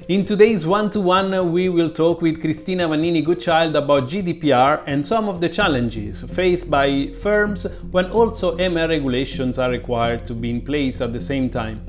In today's one-to-one, we will talk with Cristina Vannini Goodchild about GDPR and some of the challenges faced by firms when also AML regulations are required to be in place at the same time.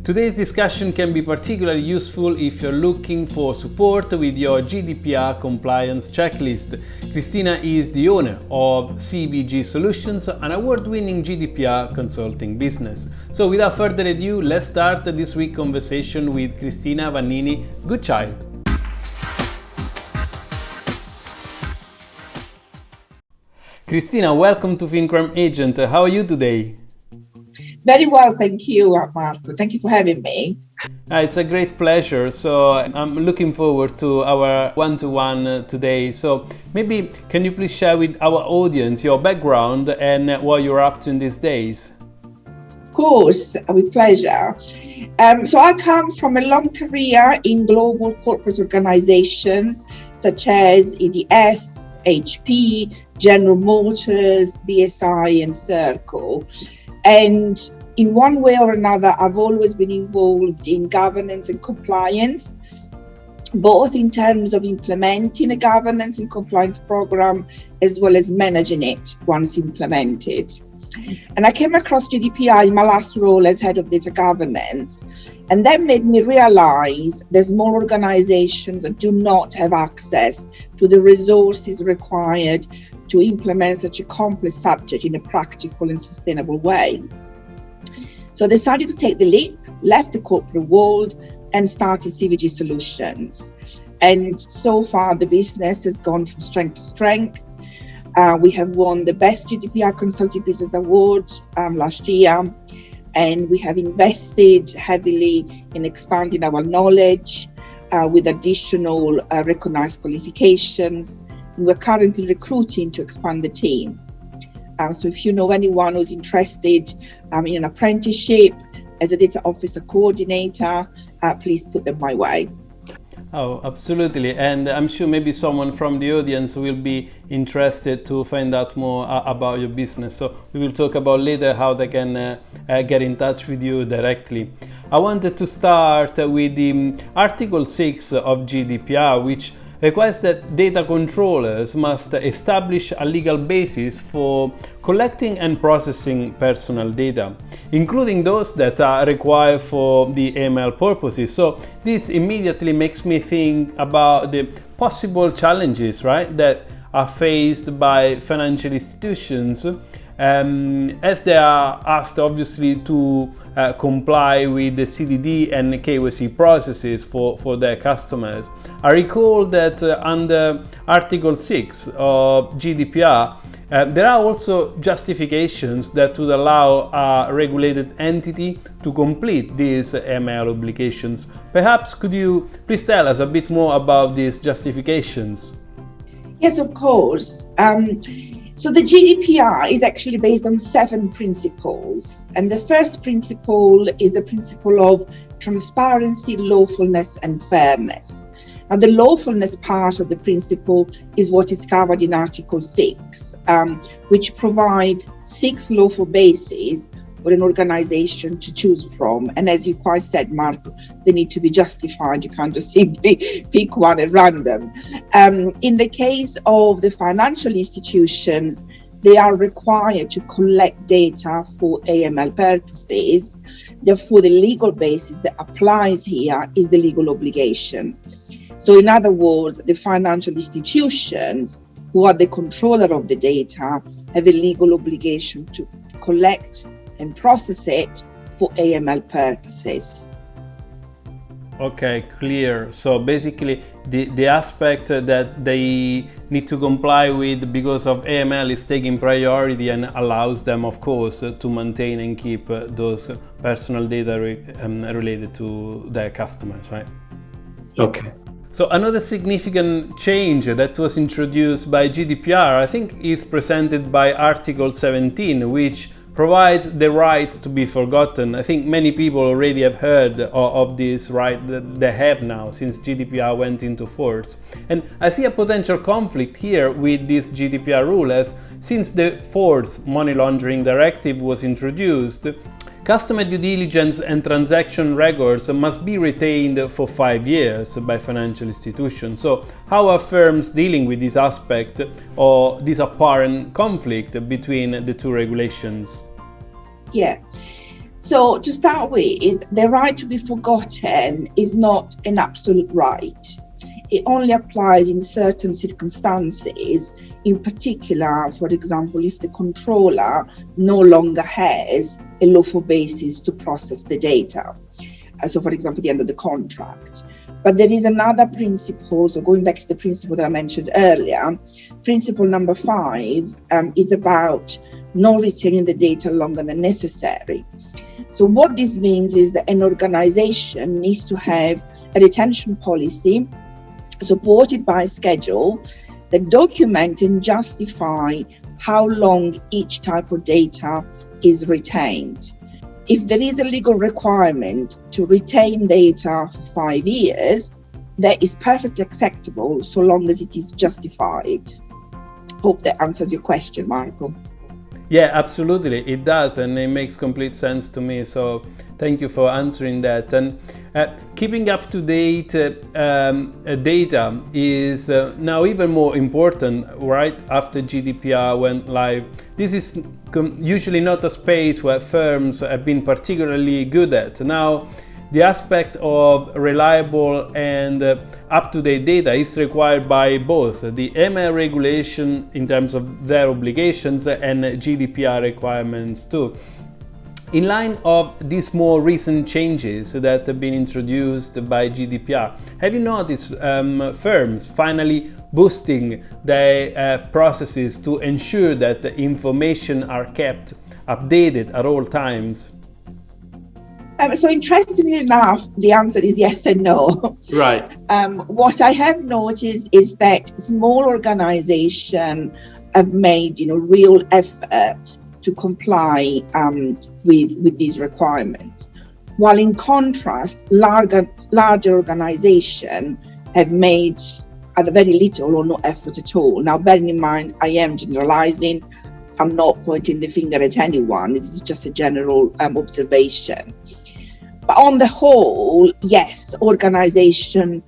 Today's discussion can be particularly useful if you're looking for support with your GDPR Compliance Checklist. Cristina is the owner of CVG Solutions, an award-winning GDPR consulting business. So without further ado, let's start this week's conversation with Cristina Vannini Goodchild. Cristina, welcome to FinCrime Agent. How are you today? Very well, thank you, Marco. Thank you for having me. It's a great pleasure. So I'm looking forward to our one-to-one today. So maybe can you please share with our audience your background and what you're up to in these days? Of course, with pleasure. So I come from a long career in global corporate organizations such as EDS, HP, General Motors, BSI, and Circle. And in one way or another, I've always been involved in governance and compliance, both in terms of implementing a governance and compliance program, as well as managing it once implemented. And I came across GDPR in my last role as head of data governance. And that made me realize that small organizations do not have access to the resources required to implement such a complex subject in a practical and sustainable way. So I decided to take the leap, left the corporate world, and started CVG Solutions. And so far, the business has gone from strength to strength. We have won the Best GDPR Consulting Business Award last year, and we have invested heavily in expanding our knowledge with additional recognized qualifications. We're currently recruiting to expand the team. So if you know anyone who's interested in an apprenticeship as a data officer coordinator, please put them my way. Oh, absolutely. And I'm sure maybe someone from the audience will be interested to find out more about your business. So we will talk about later how they can get in touch with you directly. I wanted to start with the Article 6 of GDPR, which requires that data controllers must establish a legal basis for collecting and processing personal data, including those that are required for the AML purposes. So this immediately makes me think about the possible challenges, right, that are faced by financial institutions as they are asked obviously to comply with the CDD and KYC processes for their customers. I recall that under Article 6 of GDPR, there are also justifications that would allow a regulated entity to complete these AML obligations. Perhaps could you please tell us a bit more about these justifications? Yes, of course. So the GDPR is actually based on 7 principles. And the first principle is the principle of transparency, lawfulness, and fairness. Now, the lawfulness part of the principle is what is covered in Article 6, which provides 6 lawful bases for an organization to choose from. And as you quite said, Marco, they need to be justified. You can't just simply pick one at random. In the case of the financial institutions, they are required to collect data for AML purposes. Therefore, the legal basis that applies here is the legal obligation. So in other words, the financial institutions, who are the controller of the data, have a legal obligation to collect and process it for AML purposes. Okay, clear. So basically the aspect that they need to comply with because of AML is taking priority and allows them, of course, to maintain and keep those personal data related to their customers, right? Okay. So another significant change that was introduced by GDPR, I think, is presented by Article 17, which provides the right to be forgotten. I think many people already have heard of this right that they have now since GDPR went into force. And I see a potential conflict here with this GDPR rule, as since the 4th money laundering directive was introduced, Customer due diligence and transaction records must be retained for 5 years by financial institutions. So how are firms dealing with this aspect or this apparent conflict between the two regulations? Yeah. So to start with, the right to be forgotten is not an absolute right. It only applies in certain circumstances, in particular, for example, if the controller no longer has a lawful basis to process the data. So, for example, the end of the contract. But there is another principle, so going back to the principle that I mentioned earlier, principle number 5 is about not retaining the data longer than necessary. So what this means is that an organization needs to have a retention policy supported by a schedule that document and justify how long each type of data is retained. If there is a legal requirement to retain data for 5 years, that is perfectly acceptable so long as it is justified. Hope that answers your question, Marco. Yeah, absolutely, it does, and it makes complete sense to me. So thank you for answering that. And keeping up to date data is now even more important, right after GDPR went live. This is usually not a space where firms have been particularly good at. Now, the aspect of reliable and up-to-date data is required by both the AML regulation in terms of their obligations and GDPR requirements too. In line of these more recent changes that have been introduced by GDPR, have you noticed firms finally boosting their processes to ensure that the information are kept updated at all times? So interestingly enough, the answer is yes and no. Right. What I have noticed is that small organizations have made, real effort to comply with these requirements, while in contrast, larger organizations have made either very little or no effort at all. Now, bearing in mind, I am generalizing. I'm not pointing the finger at anyone. This is just a general observation. But on the whole, yes, organizations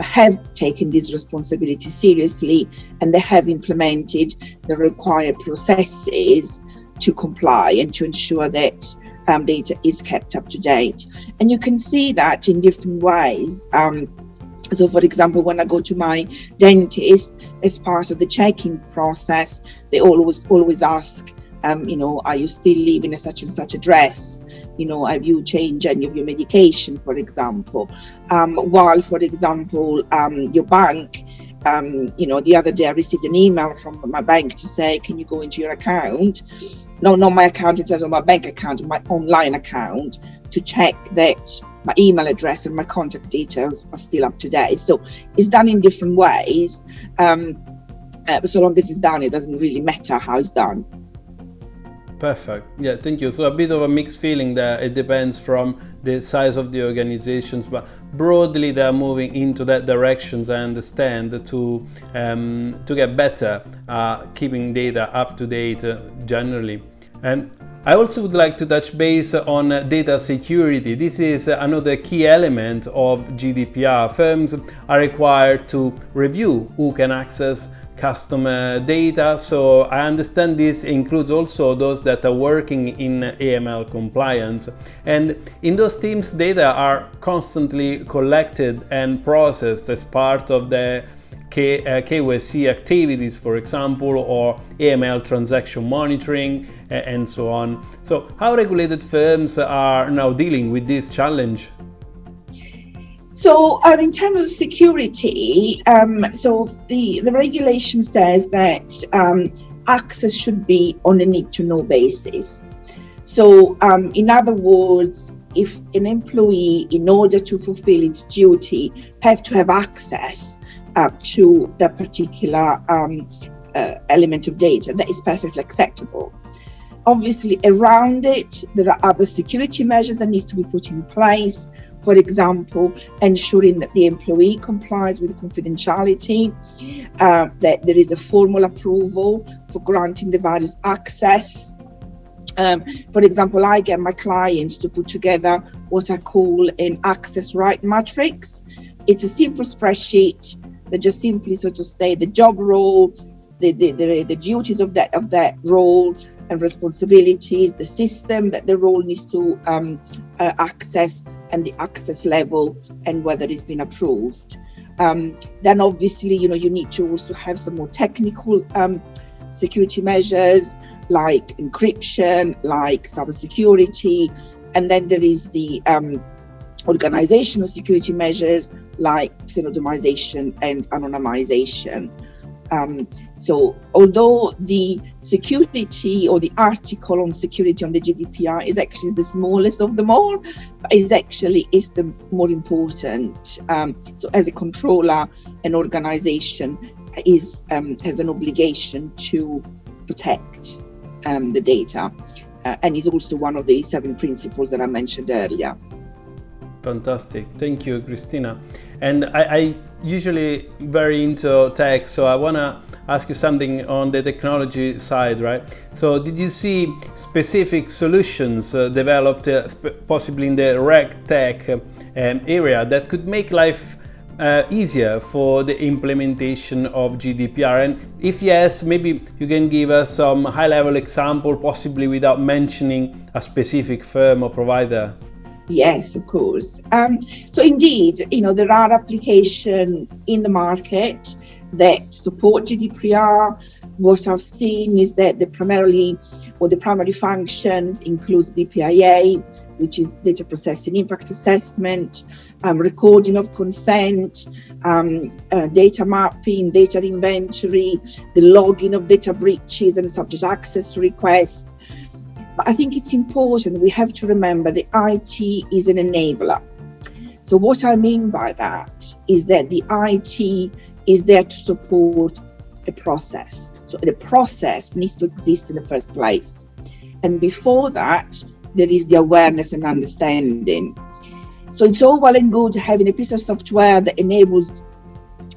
have taken this responsibility seriously, and they have implemented the required processes to comply and to ensure that data is kept up to date. And you can see that in different ways. So, for example, when I go to my dentist, as part of the check-in process, they always ask, are you still living in such and such address? Have you changed any of your medication, for example? While, for example, your bank, the other day I received an email from my bank to say, can you go into your account? No, not my account, it's not my bank account, my online account, to check that my email address and my contact details are still up to date. So it's done in different ways. So long as it's done, it doesn't really matter how it's done. Perfect. Yeah, thank you. So a bit of a mixed feeling there. It depends from the size of the organizations, but broadly they are moving into that direction, I understand, to get better keeping data up to date generally. And I also would like to touch base on data security. This is another key element of GDPR. Firms are required to review who can access customer data, so I understand this includes also those that are working in AML compliance, and in those teams data are constantly collected and processed as part of the KYC activities, for example, or AML transaction monitoring and so on. So how regulated firms are now dealing with this challenge? So in terms of security, so the regulation says that access should be on a need-to-know basis. So in other words, if an employee, in order to fulfill its duty, have to have access to the particular element of data, that is perfectly acceptable. Obviously, around it, there are other security measures that need to be put in place. For example, ensuring that the employee complies with confidentiality, that there is a formal approval for granting the various access, For example, I get my clients to put together what I call an access right matrix. It's a simple spreadsheet that just simply sort of state the job role, the duties of that role and responsibilities, the system that the role needs to access, and the access level and whether it's been approved. Then obviously, you need to also have some more technical security measures like encryption, like cybersecurity, and then there is the organizational security measures like pseudonymization and anonymization. So although the security or the article on security on the GDPR is actually the smallest of them all, but is the more important. So as a controller, an organization has an obligation to protect the data, and is also one of the 7 principles that I mentioned earlier. Fantastic. Thank you, Cristina. And I usually very into tech, so I want to ask you something on the technology side, right? So did you see specific solutions developed possibly in the Regtech area that could make life easier for the implementation of GDPR? And if yes, maybe you can give us some high-level example, possibly without mentioning a specific firm or provider. Yes, of course. So indeed, there are applications in the market that support GDPR. What I've seen is that the primary functions includes DPIA, which is data processing impact assessment, recording of consent, data mapping, data inventory, the logging of data breaches and subject access requests. But I think it's important, we have to remember that IT is an enabler. So what I mean by that is that the IT is there to support a process. So the process needs to exist in the first place. And before that, there is the awareness and understanding. So it's all well and good having a piece of software that enables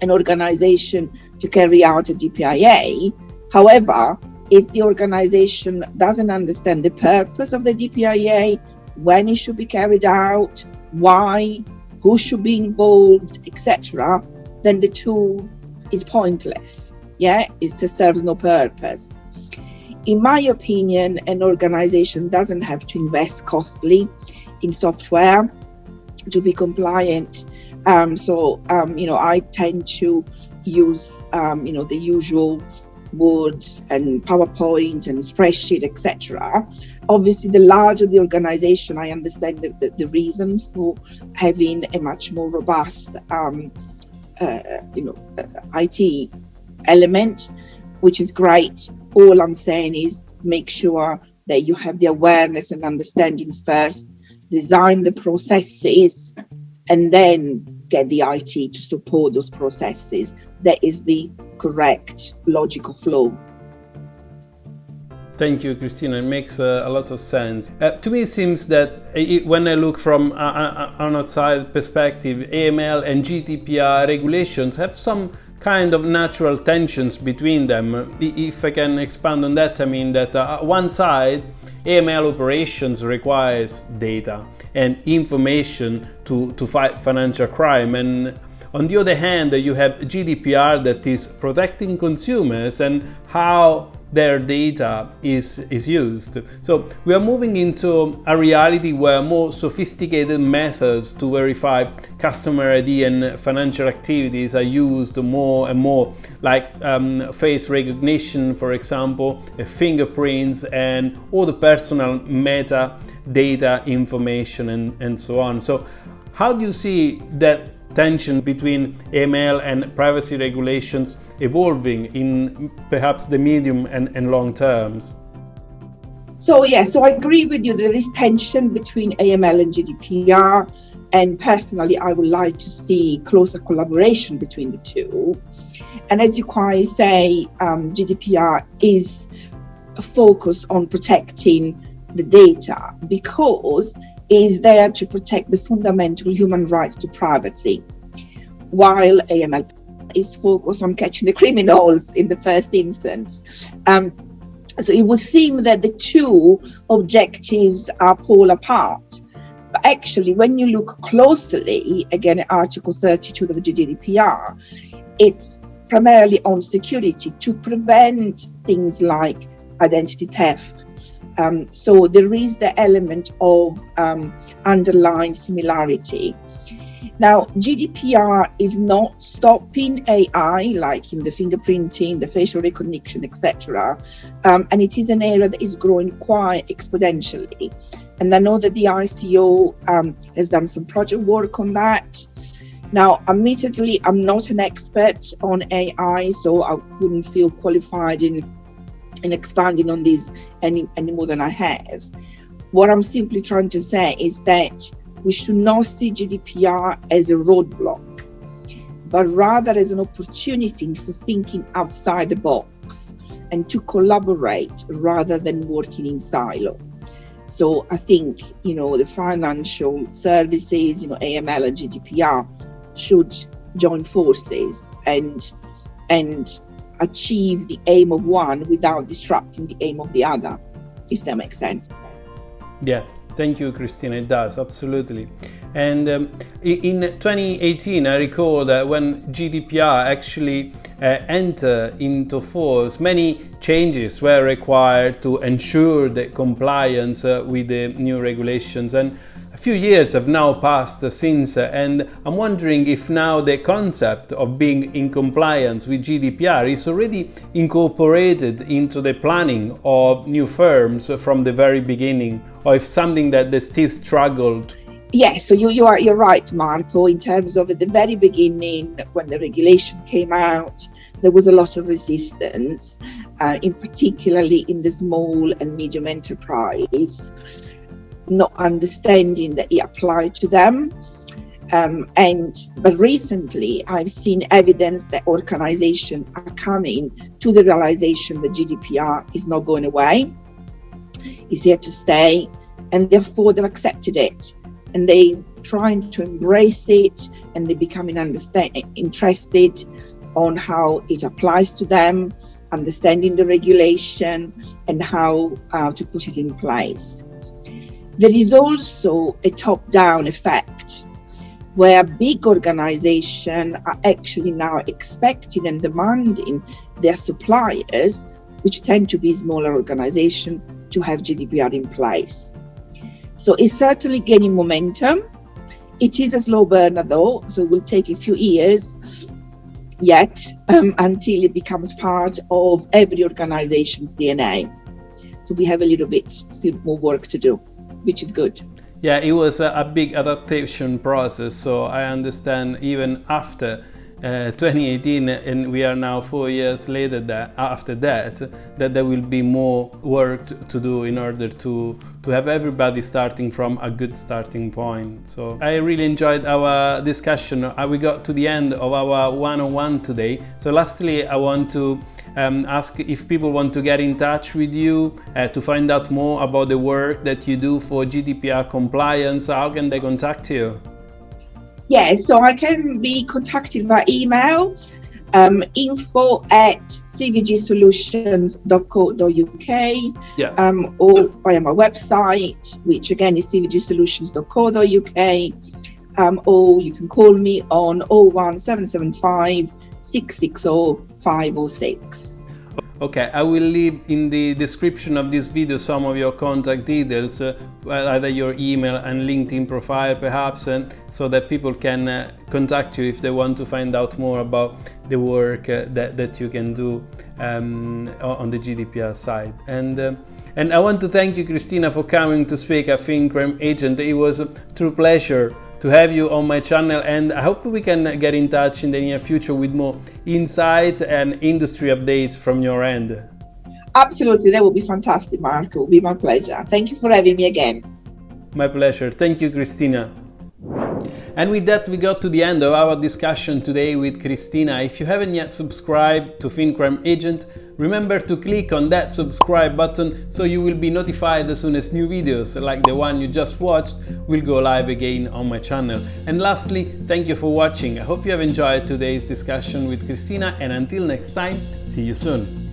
an organization to carry out a DPIA. However, if the organization doesn't understand the purpose of the DPIA, when it should be carried out, why, who should be involved, etc., then the tool is pointless. It serves no purpose. In my opinion, an organization doesn't have to invest costly in software to be compliant. I tend to use, the usual Word and PowerPoint and spreadsheet, etc. Obviously, the larger the organization, I understand the reason for having a much more robust, IT element, which is great. All I'm saying is make sure that you have the awareness and understanding first, design the processes, and then get the IT to support those processes. That is the correct logical flow. Thank you, Cristina. It makes a lot of sense. To me, it seems that when I look from an outside perspective, AML and GDPR regulations have some kind of natural tensions between them. If I can expand on that, I mean that one side, AML operations requires data and information to fight financial crime, and on the other hand, you have GDPR that is protecting consumers and how their data is used. So we are moving into a reality where more sophisticated methods to verify customer ID and financial activities are used more and more, like face recognition, for example, fingerprints, and all the personal metadata information and so on. So how do you see that tension between AML and privacy regulations evolving in perhaps the medium and long terms? So I agree with you. There is tension between AML and GDPR, and personally, I would like to see closer collaboration between the two. And as you quite say, GDPR is focused on protecting the data because it is there to protect the fundamental human right to privacy, while AML is focused on catching the criminals in the first instance. So it would seem that the two objectives are polar apart. But actually, when you look closely, again, at Article 32 of the GDPR, it's primarily on security to prevent things like identity theft. So there is the element of underlying similarity. Now, GDPR is not stopping AI, like in the fingerprinting, the facial recognition, etc. And it is an area that is growing quite exponentially. And I know that the ICO has done some project work on that. Now, admittedly, I'm not an expert on AI, so I wouldn't feel qualified in expanding on this any more than I have. What I'm simply trying to say is that we should not see GDPR as a roadblock, but rather as an opportunity for thinking outside the box and to collaborate rather than working in silo. So I think, the financial services, AML and GDPR should join forces and achieve the aim of one without disrupting the aim of the other, if that makes sense. Yeah, thank you, Cristina. It does, absolutely. And in 2018, I recall that when GDPR actually entered into force, many changes were required to ensure the compliance with the new regulations. And a few years have now passed since, and I'm wondering if now the concept of being in compliance with GDPR is already incorporated into the planning of new firms from the very beginning, or if something that they still struggled. Yes, so you're right, Marco. In terms of at the very beginning, when the regulation came out, there was a lot of resistance, in particularly in the small and medium enterprise, not understanding that it applied to them. But recently, I've seen evidence that organizations are coming to the realization that GDPR is not going away, is here to stay, and therefore they've accepted it. And they're trying to embrace it, and they're becoming interested on how it applies to them, understanding the regulation, and how to put it in place. There is also a top-down effect where big organizations are actually now expecting and demanding their suppliers, which tend to be smaller organizations, to have GDPR in place. So it's certainly gaining momentum. It is a slow burner though, so it will take a few years yet until it becomes part of every organization's DNA. So we have a little bit still more work to do, which is good. Yeah, it was a big adaptation process, so I understand even after 2018, and we are now 4 years later after that there will be more work to do in order to have everybody starting from a good starting point. So I really enjoyed our discussion. We got to the end of our one-on-one today. So lastly, I want to ask if people want to get in touch with you to find out more about the work that you do for GDPR compliance. How can they contact you? Yeah, so I can be contacted by email, info@cdgsolutions.co.uk, or via my website, which again is cdgsolutions.co.uk, or you can call me on 01775 660 506. Okay, I will leave in the description of this video some of your contact details, either your email and LinkedIn profile perhaps, and so that people can contact you if they want to find out more about the work that you can do on the GDPR side. And I want to thank you, Cristina, for coming to speak at FinCrime Agent. It was a true pleasure to have you on my channel, and I hope we can get in touch in the near future with more insight and industry updates from your end. Absolutely, that would be fantastic, Marco. It would be my pleasure. Thank you for having me again. My pleasure. Thank you, Cristina. And with that, we got to the end of our discussion today with Cristina. If you haven't yet subscribed to FinCrime Agent, remember to click on that subscribe button so you will be notified as soon as new videos like the one you just watched will go live again on my channel. And lastly, thank you for watching. I hope you have enjoyed today's discussion with Cristina, and until next time, see you soon.